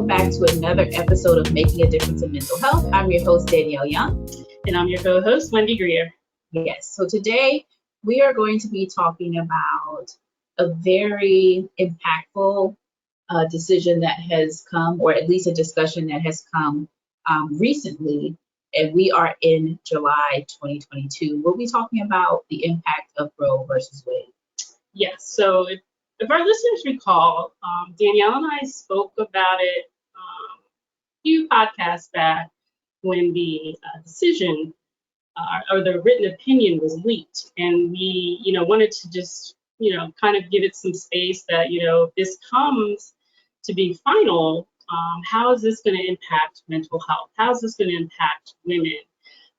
welcome back to another episode of Making a Difference in Mental Health. I'm your host, Dannielle Young. And I'm your co-host, Wendy Greer. Yes, so today we are going to be talking about a very impactful decision that has come, or at least a discussion that has come recently, and we are in July 2022. We'll be talking about the impact of Roe versus Wade. Yes, so if our listeners recall, Dannielle and I spoke about it a few podcasts back when the decision or the written opinion was leaked, and we, wanted to just, kind of give it some space that, if this comes to be final, how is this going to impact mental health? How is this going to impact women?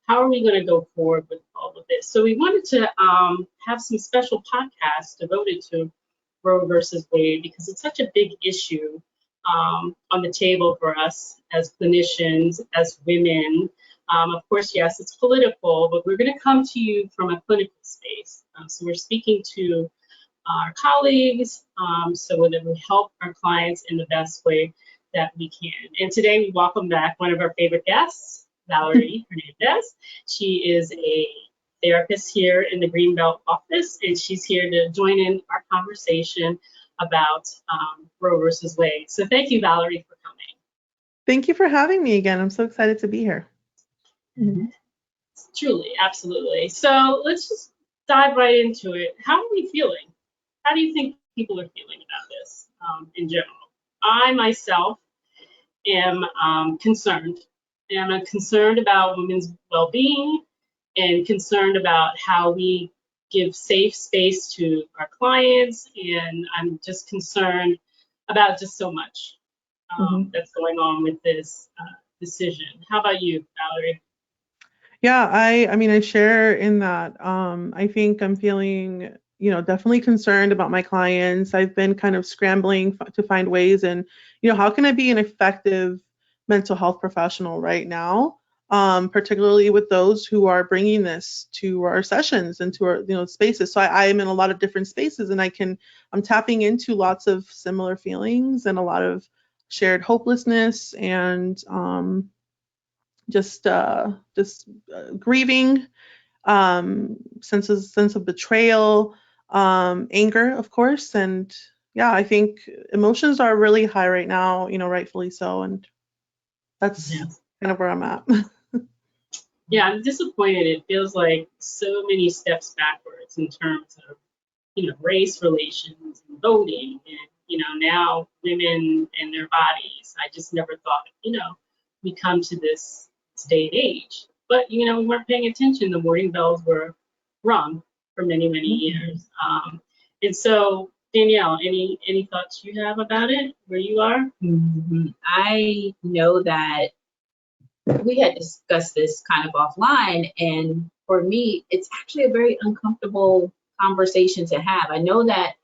How are we going to go forward with all of this? So we wanted to have some special podcasts devoted to Roe versus Wade because it's such a big issue on the table for us as clinicians, as women. Of course, yes, it's political, but we're going to come to you from a clinical space. So we're speaking to our colleagues so that we help our clients in the best way that we can. And today we welcome back one of our favorite guests, Valerie Hernandez. She is a therapist here in the Greenbelt office, and she's here to join in our conversation about Roe versus Wade. So thank you, Valerie, for coming. Thank you for having me again. I'm so excited to be here. Mm-hmm. Truly, absolutely. So let's just dive right into it. How are we feeling? How do you think people are feeling about this in general? I myself am concerned. And I'm concerned about women's well-being and concerned about how we give safe space to our clients. And I'm just concerned about just so much that's going on with this decision. How about you, Valerie? Yeah, I mean, I share in that. I think I'm feeling, definitely concerned about my clients. I've been kind of scrambling to find ways and, how can I be an effective mental health professional right now, particularly with those who are bringing this to our sessions and to our, spaces. So I am in a lot of different spaces and I'm tapping into lots of similar feelings and a lot of shared hopelessness and, just grieving, sense of betrayal, anger, of course, and yeah, I think emotions are really high right now, rightfully so, and that's kind of where I'm at. Yeah, I'm disappointed. It feels like so many steps backwards in terms of, race relations and voting, and now women and their bodies. I just never thought, we come to this day and age. But, we weren't paying attention. The warning bells were rung for many, many years. And so, Dannielle, any thoughts you have about it, where you are? Mm-hmm. I know that we had discussed this kind of offline, and for me, it's actually a very uncomfortable conversation to have. I know that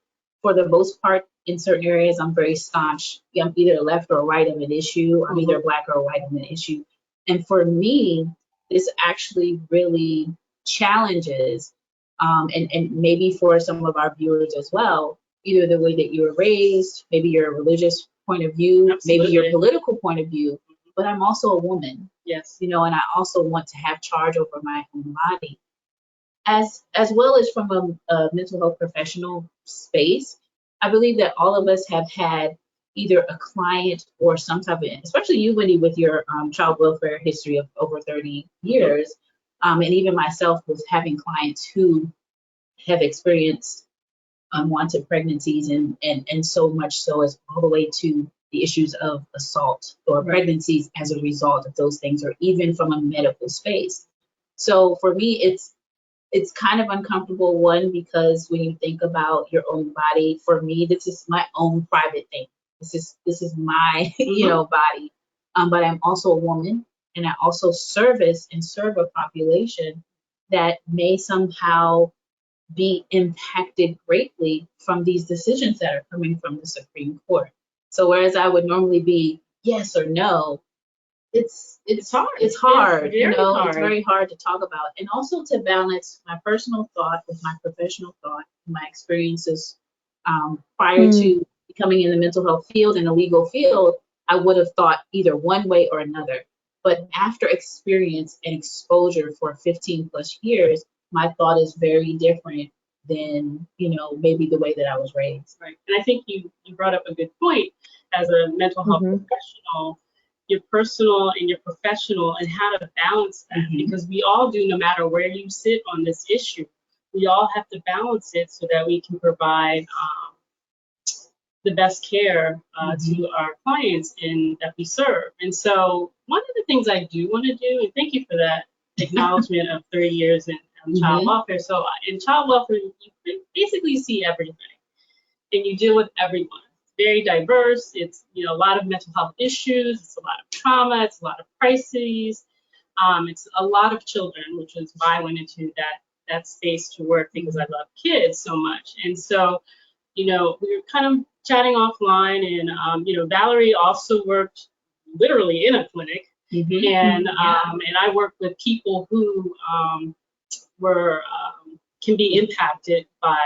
for the most part, in certain areas, I'm very staunch. I'm either left or right of an issue. I'm either black or white of an issue. And for me, this actually really challenges, and maybe for some of our viewers as well, either the way that you were raised, maybe your religious point of view, Absolutely. maybe your political point of view, but I'm also a woman. Yes. And I also want to have charge over my own body. As well as from a mental health professional space, I believe that all of us have had either a client or some type of, especially you, Wendy, with your child welfare history of over 30 years, and even myself with having clients who have experienced unwanted pregnancies and so much so as all the way to the issues of assault or pregnancies as a result of those things, or even from a medical space. So for me, it's kind of uncomfortable, one, because when you think about your own body, for me, this is my own private thing. This is my, body. But I'm also a woman, and I also serve a population that may somehow be impacted greatly from these decisions that are coming from the Supreme Court. So whereas I would normally be yes or no, it's hard. It's hard. It's very hard to talk about, and also to balance my personal thought with my professional thought, my experiences prior to becoming in the mental health field and the legal field. I would have thought either one way or another. But after experience and exposure for 15 plus years, my thought is very different than, maybe the way that I was raised. Right. And I think you brought up a good point as a mental health Mm-hmm. professional, your personal and your professional, and how to balance that. Mm-hmm. Because we all do, no matter where you sit on this issue, we all have to balance it so that we can provide the best care to our clients that we serve. And so one of the things I do want to do, and thank you for that acknowledgement of 30 years in child welfare. So in child welfare, you basically see everything and you deal with everyone. It's very diverse. It's, a lot of mental health issues. It's a lot of trauma. It's a lot of crises. It's a lot of children, which is why I went into that space to work, because I love kids so much. And so, we were kind of chatting offline, and Valerie also worked literally in a clinic, and I worked with people who were can be impacted by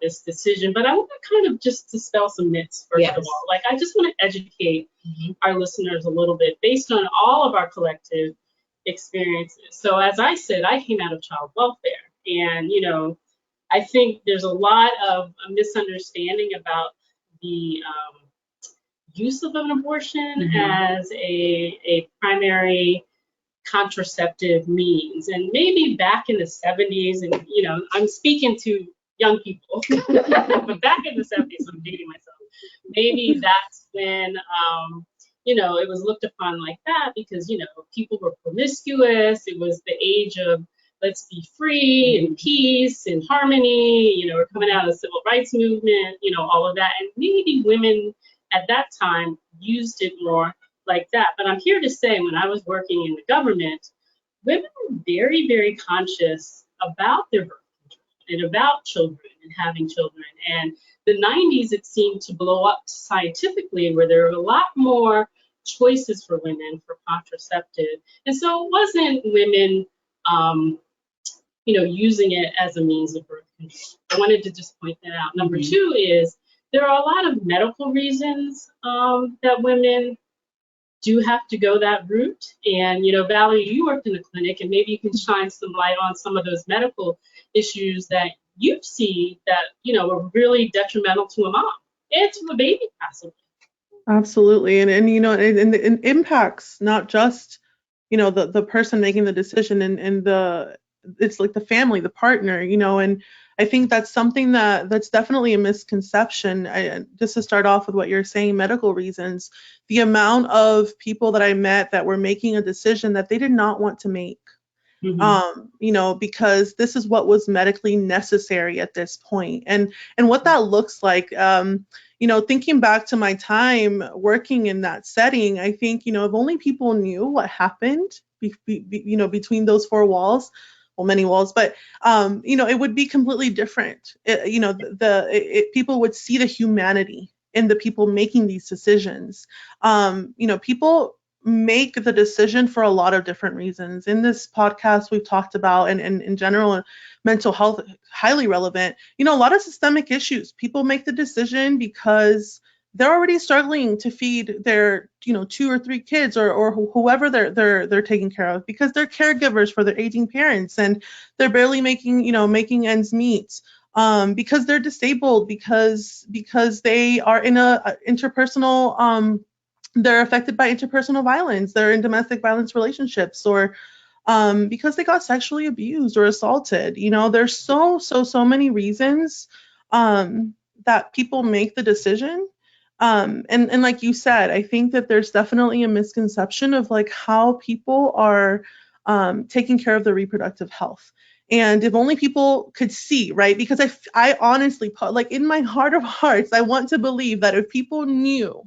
this decision. But I want to kind of just dispel some myths first of all. Like, I just want to educate our listeners a little bit based on all of our collective experiences. So as I said, I came out of child welfare, and I think there's a lot of misunderstanding about the use of an abortion as a primary contraceptive means. And maybe back in the 70s, and I'm speaking to young people, but back in the 70s, I'm dating myself, maybe that's when it was looked upon like that, because people were promiscuous. It was the age of let's be free and peace and harmony. We're coming out of the civil rights movement, all of that. And maybe women at that time used it more like that. But I'm here to say, when I was working in the government, women were very, very conscious about their birth control and about children and having children. And the 90s, it seemed to blow up scientifically, where there were a lot more choices for women for contraceptive. And so it wasn't women using it as a means of birth control. I wanted to just point that out. Number two is there are a lot of medical reasons that women do have to go that route. And, Valerie, you worked in a clinic, and maybe you can shine some light on some of those medical issues that you see that, are really detrimental to a mom and to a baby, possibly. Absolutely. And it impacts not just, the person making the decision and it's like the family, the partner, and I think that's something that's definitely a misconception. Just to start off with what you're saying, medical reasons, the amount of people that I met that were making a decision that they did not want to make, because this is what was medically necessary at this point. And what that looks like, thinking back to my time working in that setting, I think, if only people knew what happened, between those four walls, well, many walls, but, it would be completely different. People would see the humanity in the people making these decisions. People make the decision for a lot of different reasons. In this podcast, we've talked about, and in general, mental health, highly relevant, a lot of systemic issues. People make the decision because they're already struggling to feed their, 2 or 3 kids or whoever they're taking care of, because they're caregivers for their aging parents and they're barely making ends meet. Because they're disabled, because they are in a interpersonal, they're affected by interpersonal violence, they're in domestic violence relationships, or because they got sexually abused or assaulted. There's so many reasons that people make the decision. And like you said, I think that there's definitely a misconception of like how people are taking care of their reproductive health. And if only people could see, right? Because I honestly, like in my heart of hearts, I want to believe that if people knew,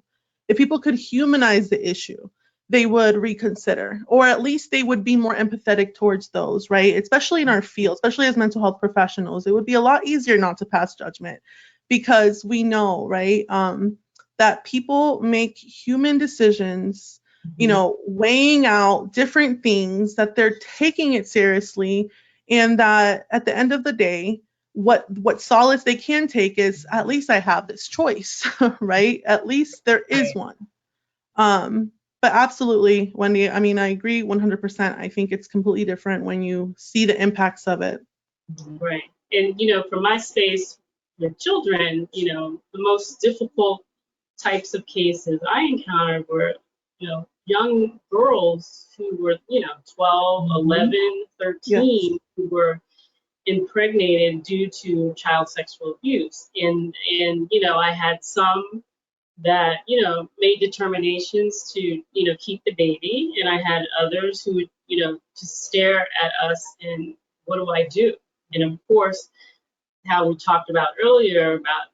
if people could humanize the issue, they would reconsider, or at least they would be more empathetic towards those, right? Especially in our field, especially as mental health professionals, it would be a lot easier not to pass judgment, because we know, right, that people make human decisions, weighing out different things, that they're taking it seriously, and that at the end of the day, what solace they can take is, at least I have this choice, right? At least there is one. But absolutely, Wendy, I mean, I agree 100%. I think it's completely different when you see the impacts of it. Right. And, for my space with children, the most difficult types of cases I encountered were, young girls who were, 12, 11, Yes. 13, who were impregnated due to child sexual abuse. And I had some that, made determinations to, keep the baby. And I had others who would, just stare at us and what do I do? And of course, how we talked about earlier about,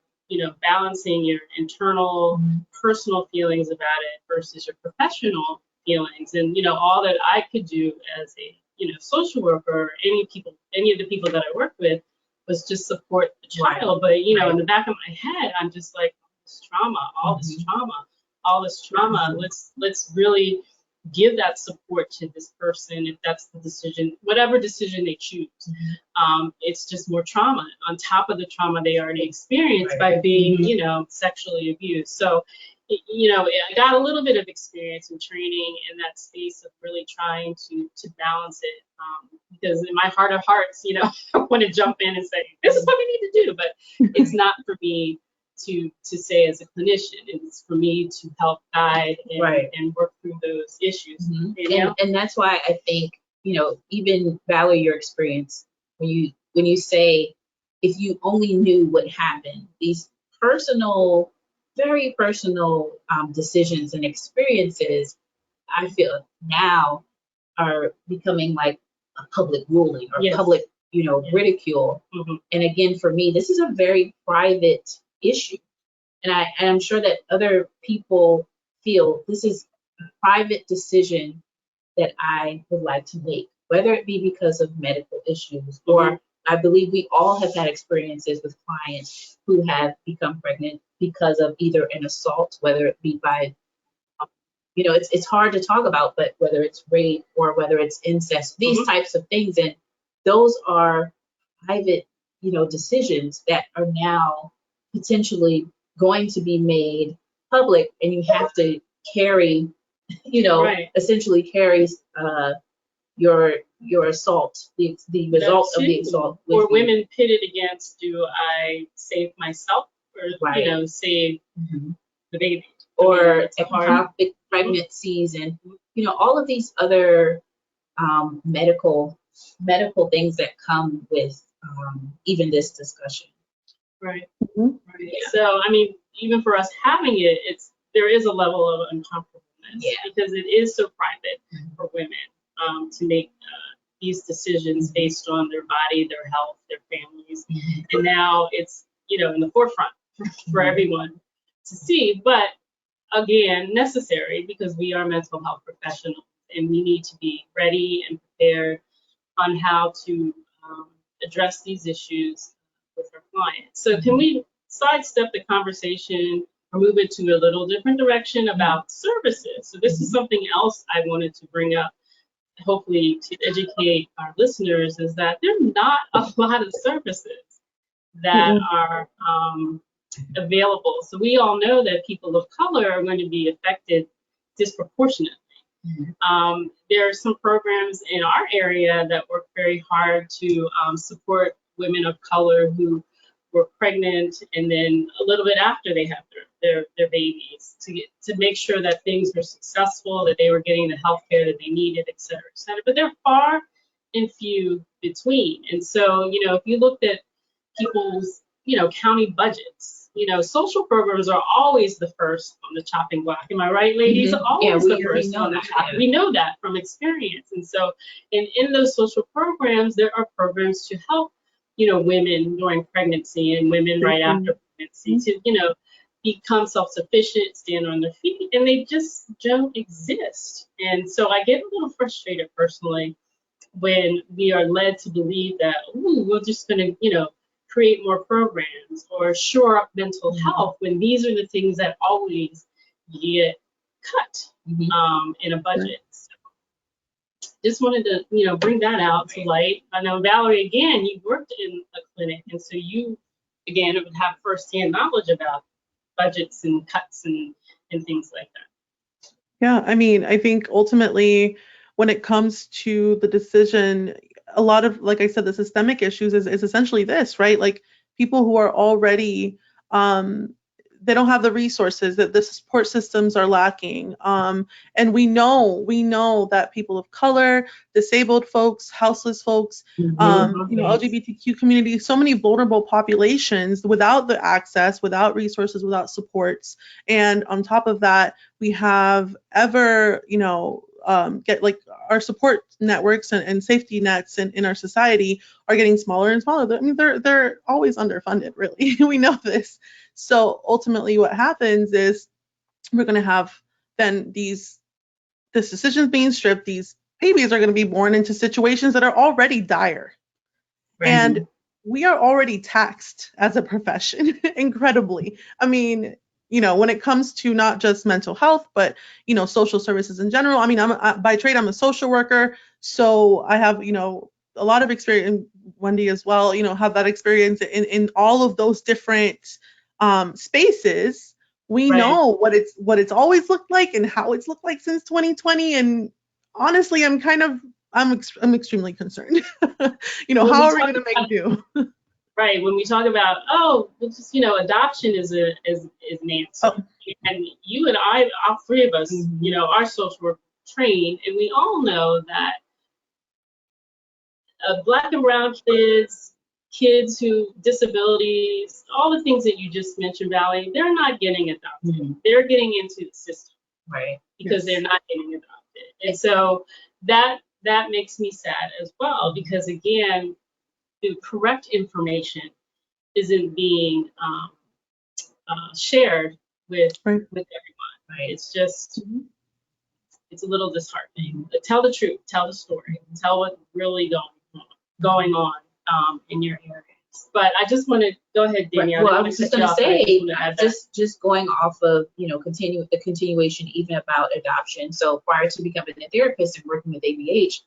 balancing your internal personal feelings about it versus your professional feelings. And, all that I could do as a, social worker, any of the people that I worked with was just support the child. But, in the back of my head, I'm just like, all this trauma. Let's really give that support to this person if that's the decision, whatever decision they choose. It's just more trauma on top of the trauma they already experienced by being, sexually abused. So, I got a little bit of experience and training in that space of really trying to balance it. Because in my heart of hearts, I want to jump in and say, this is what we need to do, but it's not for me to say as a clinician. It's for me to help guide and work through those issues. And that's why I think, even Valerie, your experience, when you say, if you only knew what happened, these personal, very personal decisions and experiences, I feel now are becoming like a public ruling or public, ridicule. And again, for me, this is a very private issue. And I'm sure that other people feel this is a private decision that I would like to make, whether it be because of medical issues or I believe we all have had experiences with clients who have become pregnant because of either an assault, whether it be by, it's hard to talk about, but whether it's rape or whether it's incest, these types of things. And those are private, decisions that are now potentially going to be made public, and you have to carry, essentially carries your assault, the result of the assault. Or women pitted against, do I save myself or save the baby? Or ectopic pregnancies and all of these other medical things that come with even this discussion. Right. So I mean, even for us having it, there is a level of uncomfortableness because it is so private for women to make these decisions based on their body, their health, their families, and now it's in the forefront for everyone to see. But again, necessary because we are mental health professionals and we need to be ready and prepared on how to address these issues with our clients. So can we sidestep the conversation or move it to a little different direction about services? So this is something else I wanted to bring up, hopefully to educate our listeners, is that there are not a lot of services that are available. So we all know that people of color are going to be affected disproportionately. There are some programs in our area that work very hard to support women of color who were pregnant and then a little bit after they have their babies to make sure that things were successful, that they were getting the health care that they needed, et cetera, et cetera. But they're far and few between. And so, if you looked at people's, county budgets, social programs are always the first on the chopping block. Am I right, ladies? Always the first on the chopping. We know that from experience. And so, in those social programs, there are programs to help, women during pregnancy and women right after pregnancy to, become self-sufficient, stand on their feet, and they just don't exist. And so I get a little frustrated personally when we are led to believe that, we're just going to, create more programs or shore up mental health when these are the things that always get cut in a budget. So just wanted to, bring that out to light. I know, Valerie, again, you worked in a clinic, and so you, again, would have firsthand knowledge about budgets and cuts and things like that. Yeah, I mean, I think ultimately when it comes to the decision, a lot of, like I said, the systemic issues is essentially this, right? Like people who are already, um, they don't have the resources, that the support systems are lacking. And we know that people of color, disabled folks, houseless folks, Yes. LGBTQ community, so many vulnerable populations without the access, without resources, without supports. And on top of that, we have ever, get like our support networks and safety nets in our society are getting smaller and smaller. I mean, they're always underfunded, really. We know this. So ultimately, what happens is we're going to have then this decisions being stripped. These babies are going to be born into situations that are already dire. Right. And we are already taxed as a profession incredibly. I mean, when it comes to not just mental health, but, social services in general. I mean, by trade, I'm a social worker. So I have, a lot of experience, Wendy as well, have that experience in all of those different spaces. We Right. know what it's always looked like and how it's looked like since 2020. And honestly, I'm extremely concerned. When How we are we talk going to about make do? right, when we talk about it's just, adoption is an answer, Oh, and you and I, all three of us, Mhm. are social work trained, and we all know that Black and brown kids who disabilities, all the things that you just mentioned, Valerie, they're not getting adopted. They're getting into the system Right. because they're yes. not getting adopted. And so that makes me sad as well, because again, the correct information isn't being shared Right. with everyone. Right? It's just Mhm. it's a little disheartening. But tell the truth, tell the story, tell what's really going on in your areas. But I just want to go ahead, Right. Danielle. I Well, didn't I want was to just cut you going to off, but I just say, want to add that. just going off of, the continuation even about adoption. So prior to becoming a therapist and working with ABH,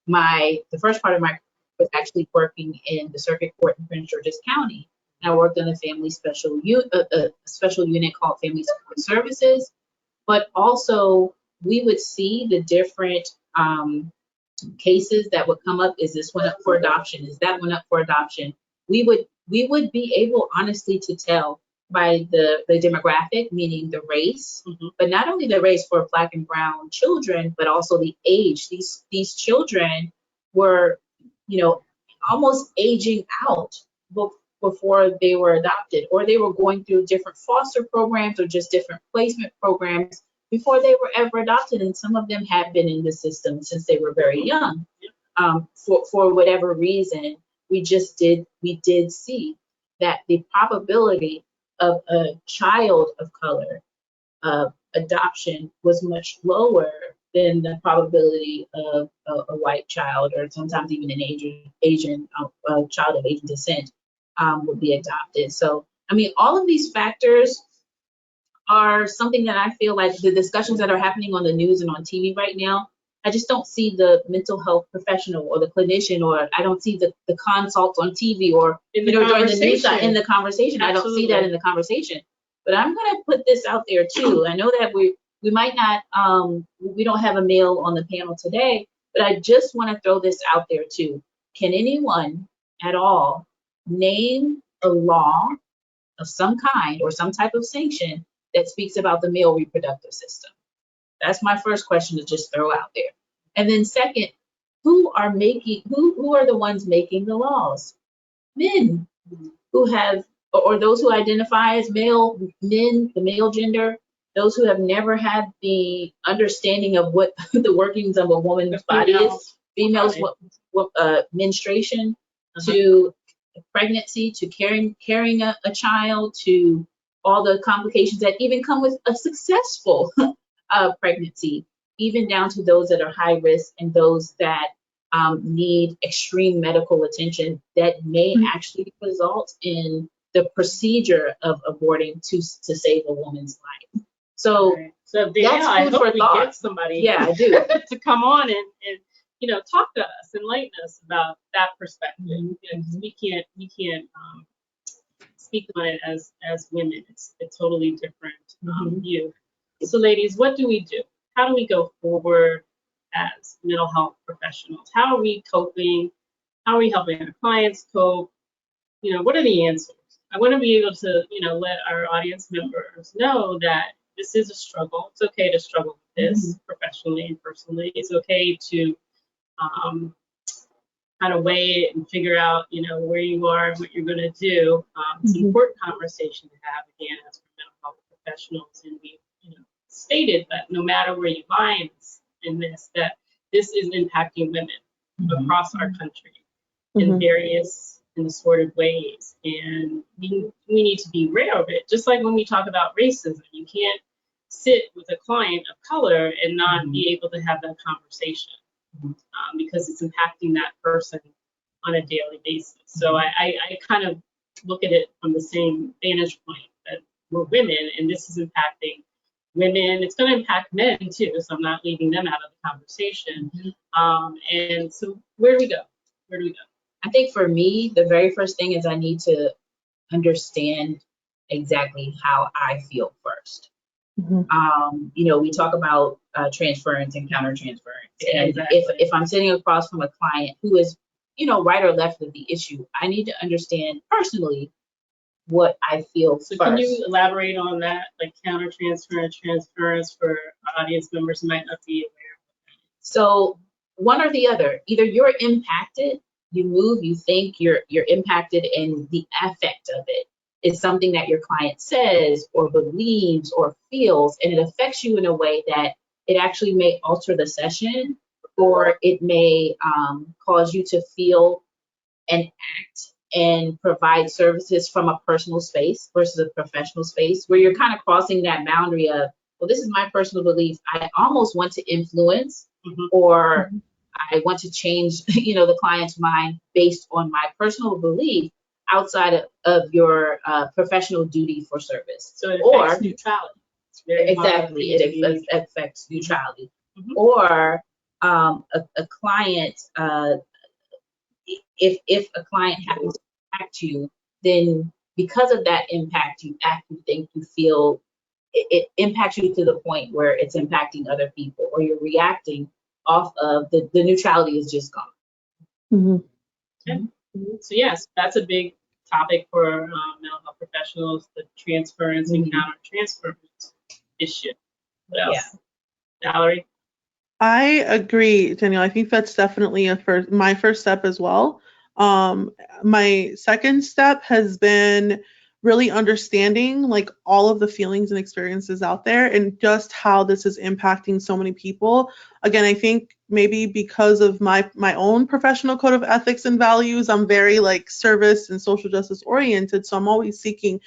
the first part of my was actually working in the circuit court in Prince George's County. And I worked in a family special unit called Family Support Services. But also, we would see the different cases that would come up. Is this one up for adoption? Is that one up for adoption? We would be able honestly to tell by the demographic, meaning the race, but not only the race for Black and brown children, but also the age. These children were, almost aging out before they were adopted, or they were going through different foster programs or just different placement programs before they were ever adopted, and some of them had been in the system since they were very young. For whatever reason, we did see that the probability of a child of color adoption was much lower than the probability of a white child, or sometimes even an Asian child of Asian descent would be adopted. So, I mean, all of these factors are something that I feel like the discussions that are happening on the news and on TV right now, I just don't see the mental health professional or the clinician, or I don't see the consults on TV or during the news in the conversation. I don't see that in the conversation. But I'm gonna put this out there too. I know that we might not we don't have a male on the panel today, but I just want to throw this out there too. Can anyone at all name a law of some kind or some type of sanction that speaks about the male reproductive system? That's my first question to just throw out there. And then second, who are the ones making the laws? Men who have, or those who identify as male, men, the male gender, those who have never had the understanding of what the workings of a woman's body is, females, menstruation, to pregnancy, to carrying a child, to all the complications that even come with a successful pregnancy, even down to those that are high risk and those that need extreme medical attention that may actually result in the procedure of aborting to save a woman's life. So, so Danielle, I hope we get somebody yeah, I do. to come on and talk to us, enlighten us about that perspective. Because we can't speak on it as women. It's a totally different view. So ladies, what do we do? how do we go forward as mental health professionals? How are we coping? How are we helping our clients cope? What are the answers? I want to be able to, let our audience members know that this is a struggle. It's okay to struggle with this professionally and personally. It's okay to kind of weigh it and figure out, where you are and what you're going to do. It's an important conversation to have, again, as mental health professionals. And we, stated that no matter where you lie in this, that this is impacting women across our country in various and assorted ways. And we need to be aware of it. Just like when we talk about racism, you can't sit with a client of color and not be able to have that conversation. Because it's impacting that person on a daily basis. So I kind of look at it from the same vantage point that we're women and this is impacting women. It's going to impact men too, so I'm not leaving them out of the conversation. And so where do we go? I think for me, the very first thing is I need to understand exactly how I feel first. We talk about transference and countertransference. And Exactly. if I'm sitting across from a client who is, right or left of the issue, I need to understand personally what I feel So first. can you elaborate on that, like countertransfer and transference for audience members who might not be aware? So one or the other, either you're impacted, you move, you think you're impacted, and the affect of it is something that your client says or believes or feels, and it affects you in a way that it actually may alter the session, or it may cause you to feel and act and provide services from a personal space versus a professional space, where you're kind of crossing that boundary of, well, this is my personal belief. I almost want to influence or I want to change, the client's mind based on my personal belief outside of your professional duty for service. So it affects neutrality. It's very Exactly, it affects neutrality. Or a client, if a client happens to impact you, then because of that impact, you act, you think, you feel, it impacts you to the point where it's impacting other people, or you're reacting off of the neutrality is just gone. Okay. So yes, that's a big topic for mental health professionals, the transference and countertransference issue. What else? Valerie? I agree, Danielle. I think that's definitely my first step as well. My second step has been really understanding like all of the feelings and experiences out there and just how this is impacting so many people. Again, I think maybe because of my own professional code of ethics and values, I'm very like service and social justice oriented. So I'm always seeking,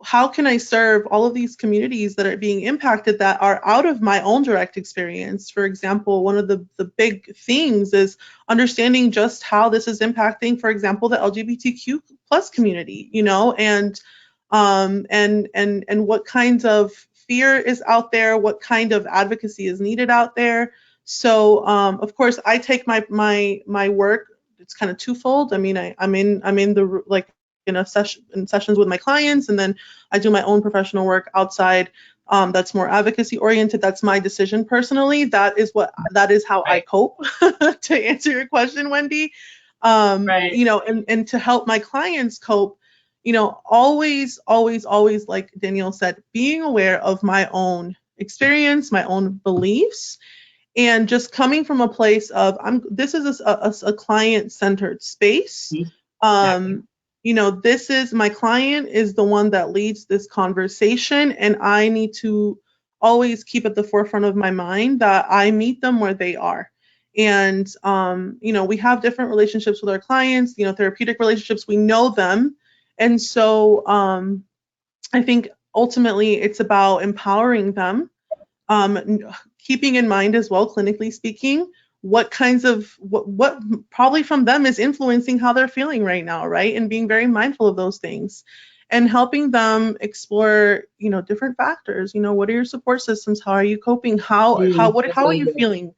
how can I serve all of these communities that are being impacted that are out of my own direct experience? For example, one of the big things is understanding just how this is impacting, for example, the LGBTQ plus community, and what kinds of fear is out there, what kind of advocacy is needed out there. So of course, I take my work. It's kind of twofold. I mean, I'm in the like in sessions with my clients, and then I do my own professional work outside that's more advocacy oriented. That's my decision personally. That is how I cope to answer your question, Wendy. And to help my clients cope, always like Dannielle said, being aware of my own experience, my own beliefs, and just coming from a place of this is a client-centered space. This is my client is the one that leads this conversation, and I need to always keep at the forefront of my mind that I meet them where they are. And, we have different relationships with our clients, therapeutic relationships, we know them. And so I think ultimately it's about empowering them, keeping in mind as well, clinically speaking, what kinds of what probably from them is influencing how they're feeling right now, right? And being very mindful of those things and helping them explore, different factors. What are your support systems? How are you coping? How are you feeling?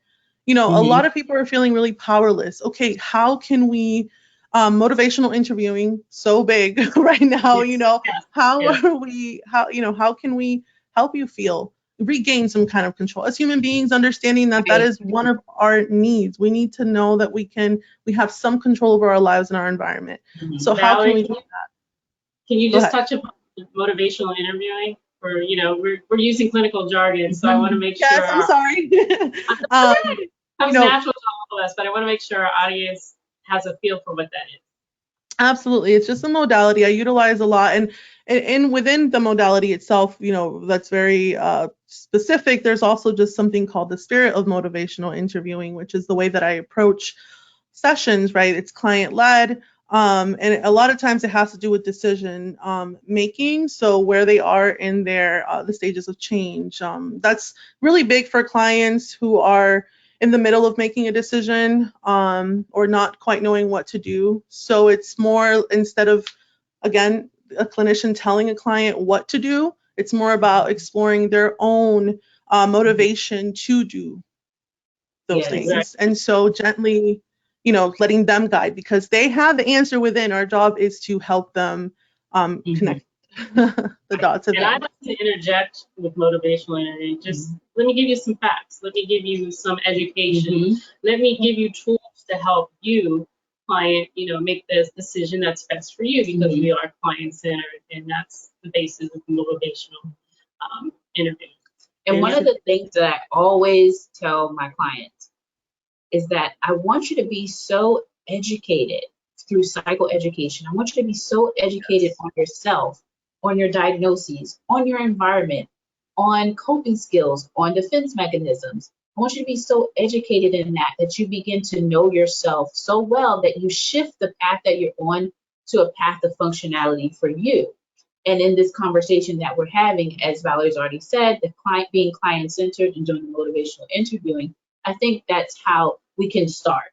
A lot of people are feeling really powerless. Okay, how can we motivational interviewing so big right now, how can we help you feel regain some kind of control as human beings, understanding that that is one of our needs. We need to know that we have some control over our lives and our environment. So Valerie, how can we do that? Can you Go just ahead. touch upon motivational interviewing? Or, we're using clinical jargon, so I want to make sure. Yes, I'm sorry. Comes natural to all of us, but I want to make sure our audience has a feel for what that is. Absolutely. It's just a modality I utilize a lot. And within the modality itself, that's very specific. There's also just something called the spirit of motivational interviewing, which is the way that I approach sessions, right? It's client led. And a lot of times it has to do with decision making. So where they are in the stages of change. That's really big for clients who are in the middle of making a decision or not quite knowing what to do. So it's more, instead of, again, a clinician telling a client what to do, it's more about exploring their own motivation to do those things. Exactly. And so gently, letting them guide, because they have the answer within. Our job is to help them connect the dots of And I'd like to interject with motivational interviewing. Just let me give you some facts. Let me give you some education. Let me give you tools to help you, client, make this decision that's best for you, because we are client-centered, and that's the basis of motivational interviewing. And one of the things that I always tell my clients is that I want you to be so educated through psychoeducation. I want you to be so educated on yourself, on your diagnoses, on your environment, on coping skills, on defense mechanisms. I want you to be so educated in that you begin to know yourself so well that you shift the path that you're on to a path of functionality for you. And in this conversation that we're having, as Valerie's already said, the client being client-centered and doing the motivational interviewing, I think that's how we can start,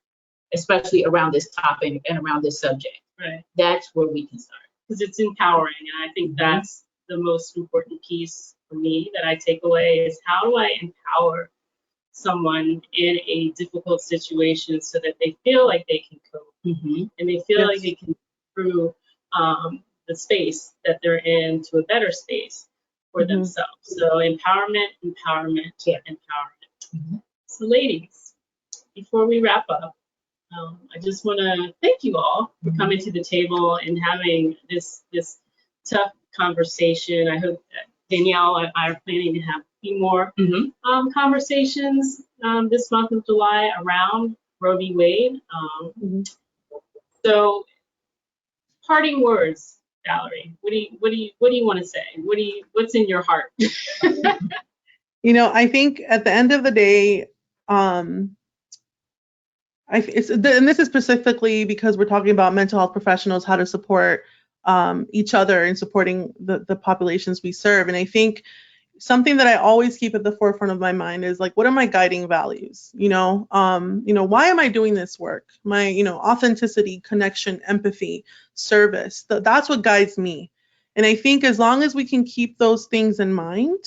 especially around this topic and around this subject. Right. That's where we can start. Because it's empowering, and I think that's the most important piece for me that I take away is, how do I empower someone in a difficult situation so that they feel like they can cope and they feel like they can through the space that they're in to a better space for themselves. So empowerment. So ladies, before we wrap up, I just want to thank you all for coming to the table and having this tough conversation. I hope that Dannielle and I are planning to have a few more conversations this month of July around Roe v. Wade. So, parting words, Valerie. What do you want to say? What's in your heart? I think at the end of the day, and this is specifically because we're talking about mental health professionals, how to support each other in supporting the populations we serve. And I think something that I always keep at the forefront of my mind is, like, what are my guiding values? Why am I doing this work? My, authenticity, connection, empathy, service. That's what guides me. And I think as long as we can keep those things in mind,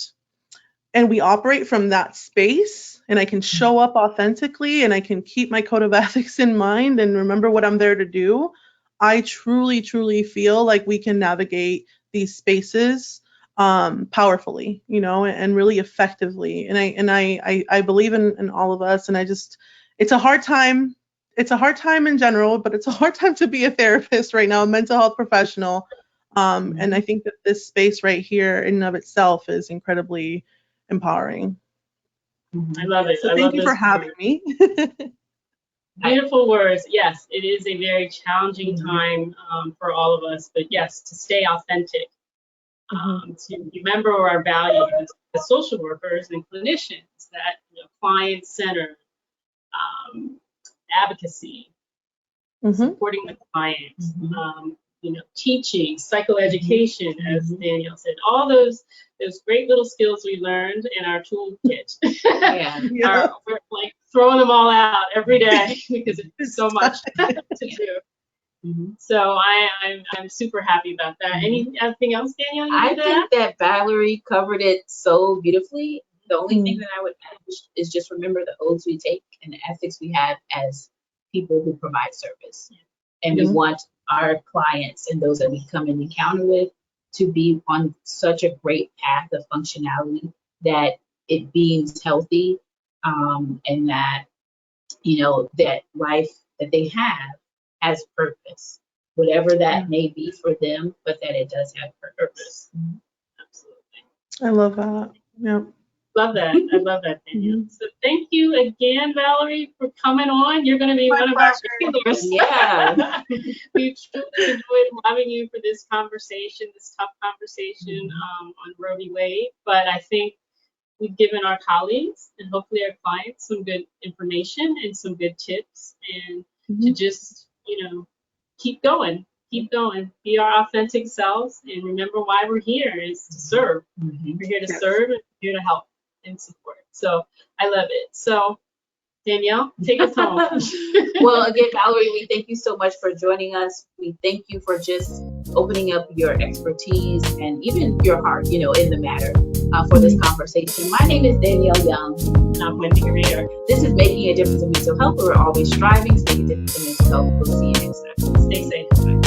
and we operate from that space, and I can show up authentically, and I can keep my code of ethics in mind and remember what I'm there to do, I truly, truly feel like we can navigate these spaces powerfully, and really effectively. And I believe in all of us. And it's a hard time. It's a hard time in general, but it's a hard time to be a therapist right now, a mental health professional. And I think that this space right here in and of itself is incredibly empowering. I love it. So thank you for having me. Beautiful words. Yes, it is a very challenging time for all of us, but yes, to stay authentic, to remember our values as social workers and clinicians, that client-centered advocacy, supporting the client, teaching, psychoeducation, as Dannielle said, all those great little skills we learned in our toolkit. We're like throwing them all out every day because it's so much to do. So I'm super happy about that. Anything else, Dannielle? I think that Valerie covered it so beautifully. The only thing that I would add is just remember the oaths we take and the ethics we have as people who provide service. And we want our clients and those that we come in encounter with to be on such a great path of functionality that it being healthy, and that, that life that they have has purpose, whatever that may be for them, but that it does have purpose. Absolutely. I love that. Yeah. Love that. I love that, Danielle. So thank you again, Valerie, for coming on. You're going to be one of our regulars. Yeah. We truly enjoyed having you for this conversation, this tough conversation on Roe v. Wade. But I think we've given our colleagues and hopefully our clients some good information and some good tips, and to just, keep going, be our authentic selves, and remember why we're here is to serve. We're here to serve and we're here to help and support. So I love it. So Dannielle, take us home. Well, again, Valerie, we thank you so much for joining us. We thank you for just opening up your expertise and even your heart, in the matter for this conversation. My name is Dannielle Young. And I'm Wendy Greer. This is Making a Difference in Mental Health. We're always striving to make a difference in mental health. We'll see you next time. Stay safe. Bye.